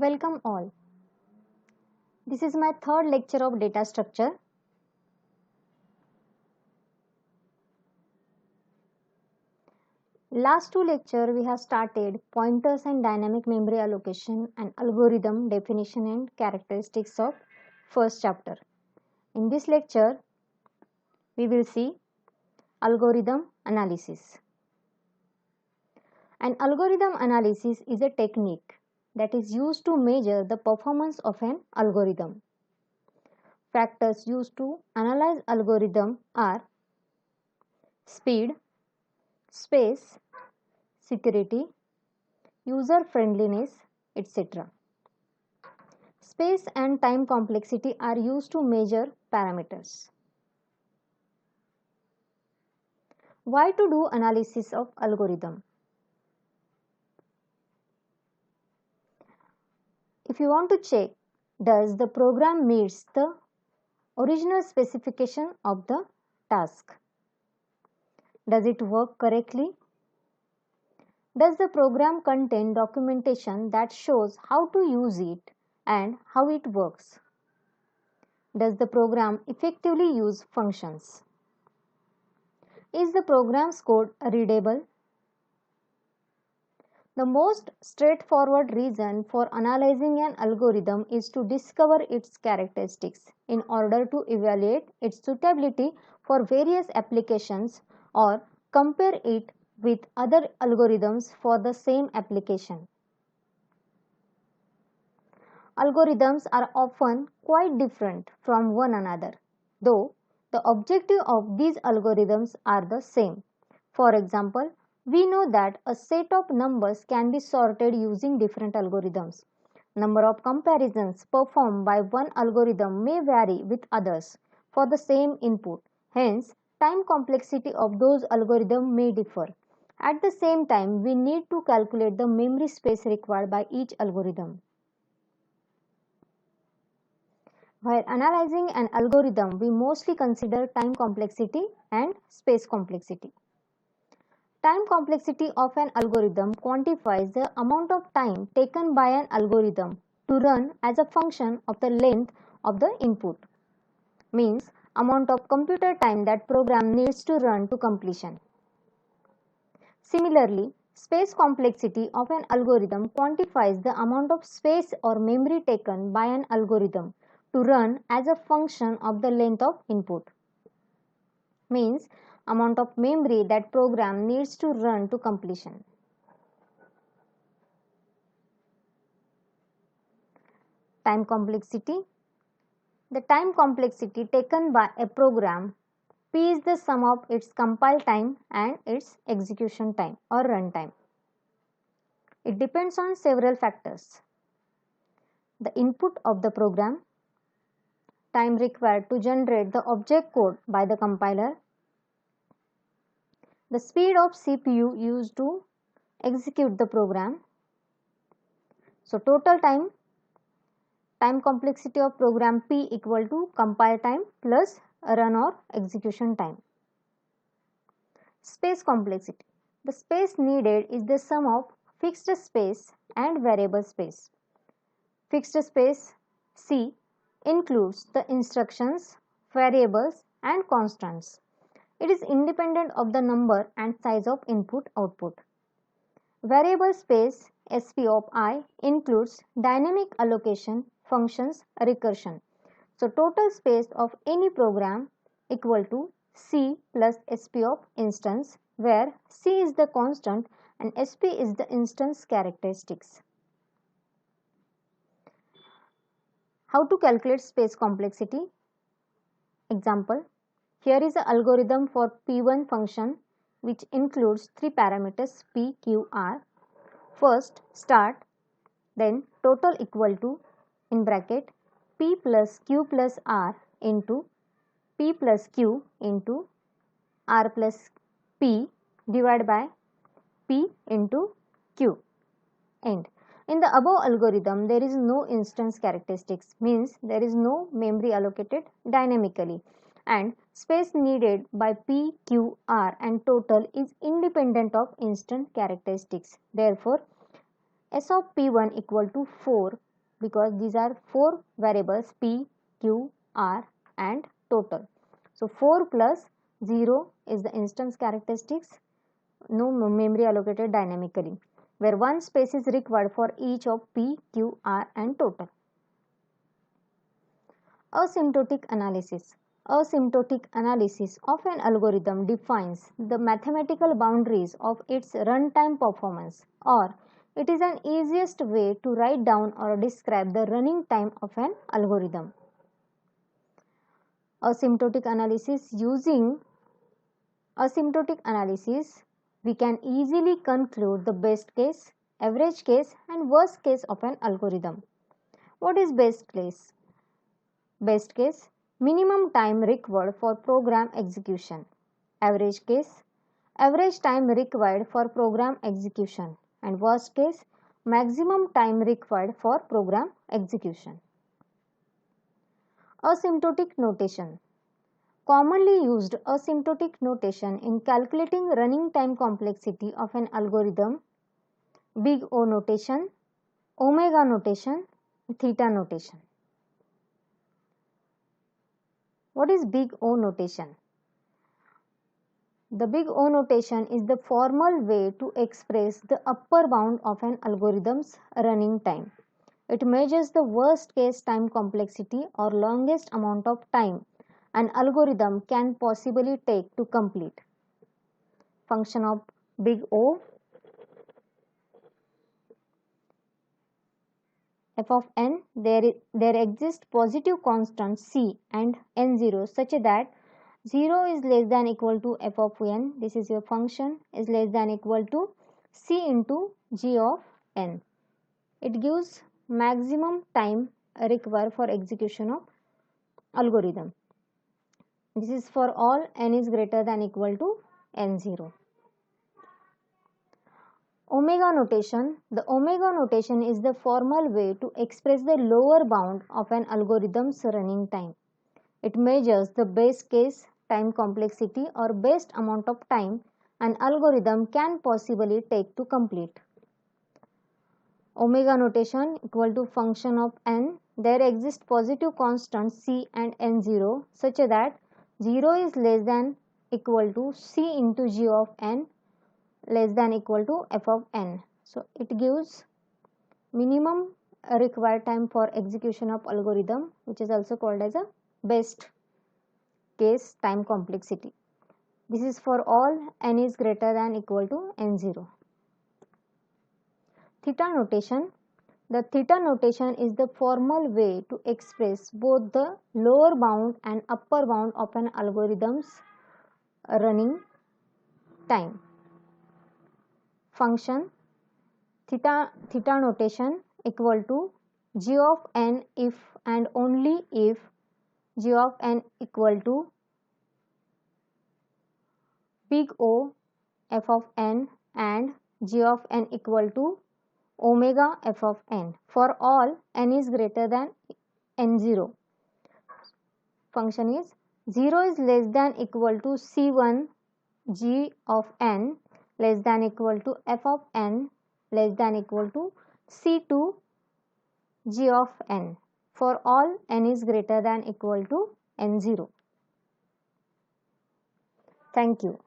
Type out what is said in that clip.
Welcome all. This is my third lecture of data structure. Last two lecture we have started pointers and dynamic memory allocation and algorithm definition and characteristics of first chapter. In this lecture we will see algorithm analysis. An algorithm analysis is a technique that is used to measure the performance of an algorithm. Factors used to analyze algorithm are speed, space, security, user friendliness, etc. Space and time complexity are used to measure parameters. Why to do analysis of algorithm? If you want to check, does the program meets the original specification of the task? Does it work correctly? Does the program contain documentation that shows how to use it and how it works? Does the program effectively use functions? Is the program's code readable? The most straightforward reason for analyzing an algorithm is to discover its characteristics in order to evaluate its suitability for various applications or compare it with other algorithms for the same application. Algorithms are often quite different from one another, though the objective of these algorithms are the same. For example, we know that a set of numbers can be sorted using different algorithms. Number of comparisons performed by one algorithm may vary with others for the same input. Hence, time complexity of those algorithms may differ. At the same time, we need to calculate the memory space required by each algorithm. While analyzing an algorithm, we mostly consider time complexity and space complexity. Time complexity of an algorithm quantifies the amount of time taken by an algorithm to run as a function of the length of the input, means amount of computer time that program needs to run to completion. Similarly, space complexity of an algorithm quantifies the amount of space or memory taken by an algorithm to run as a function of the length of input, means amount of memory that program needs to run to completion. Time complexity. The time complexity taken by a program P is the sum of its compile time and its execution time or runtime. It depends on several factors: the input of the program, time required to generate the object code by the compiler, the speed of CPU used to execute the program. So total time complexity of program P equal to compile time plus run or execution time. Space complexity. The space needed is the sum of fixed space and variable space. Fixed space C includes the instructions, variables and constants. It is independent of the number and size of input/output. Variable space SP of I includes dynamic allocation, functions, recursion. So total space of any program equal to C plus SP of instance, where C is the constant and SP is the instance characteristics. How to calculate space complexity? Example, here is an algorithm for P1 function which includes three parameters P, Q, R. First start, then total equal to in bracket P plus Q plus R into P plus Q into R plus P divided by P into Q. End. In the above algorithm, there is no instance characteristics, means there is no memory allocated dynamically, and space needed by P, Q, R and total is independent of instant characteristics. Therefore, S of P1 equal to 4 because these are 4 variables P, Q, R and total. So 4 plus 0 is the instance characteristics, no memory allocated dynamically, where one space is required for each of P, Q, R and total. Asymptotic analysis. Asymptotic analysis of an algorithm defines the mathematical boundaries of its runtime performance, or it is an easiest way to write down or describe the running time of an algorithm. Asymptotic analysis. Using asymptotic analysis, we can easily conclude the best case, average case and worst case of an algorithm. What is best case? Best case, minimum time required for program execution. Average case, average time required for program execution. And worst case, maximum time required for program execution. Asymptotic notation. Commonly used asymptotic notation in calculating running time complexity of an algorithm: big O notation, omega notation, theta notation. What is big O notation? The big O notation is the formal way to express the upper bound of an algorithm's running time. It measures the worst case time complexity or longest amount of time an algorithm can possibly take to complete. Function of big O. F of n, there exist positive constants c and n0 such that 0 is less than equal to f of n, this is your function, is less than equal to c into g of n. It gives maximum time required for execution of algorithm. This is for all n is greater than equal to n0. Omega notation. The omega notation is the formal way to express the lower bound of an algorithm's running time. It measures the base case time complexity or best amount of time an algorithm can possibly take to complete. Omega notation equal to function of n. There exist positive constants c and n0 such that 0 is less than equal to c into g of n less than equal to f of n. So it gives minimum required time for execution of algorithm, which is also called as a best case time complexity. This is for all n is greater than equal to n0. Theta notation. The theta notation is the formal way to express both the lower bound and upper bound of an algorithm's running time. Function theta notation equal to g of n if and only if g of n equal to big O f of n and g of n equal to omega f of n for all n is greater than n0. Function is 0 is less than equal to c1 g of n less than equal to f of n less than equal to c2 g of n for all n is greater than equal to n0. Thank you.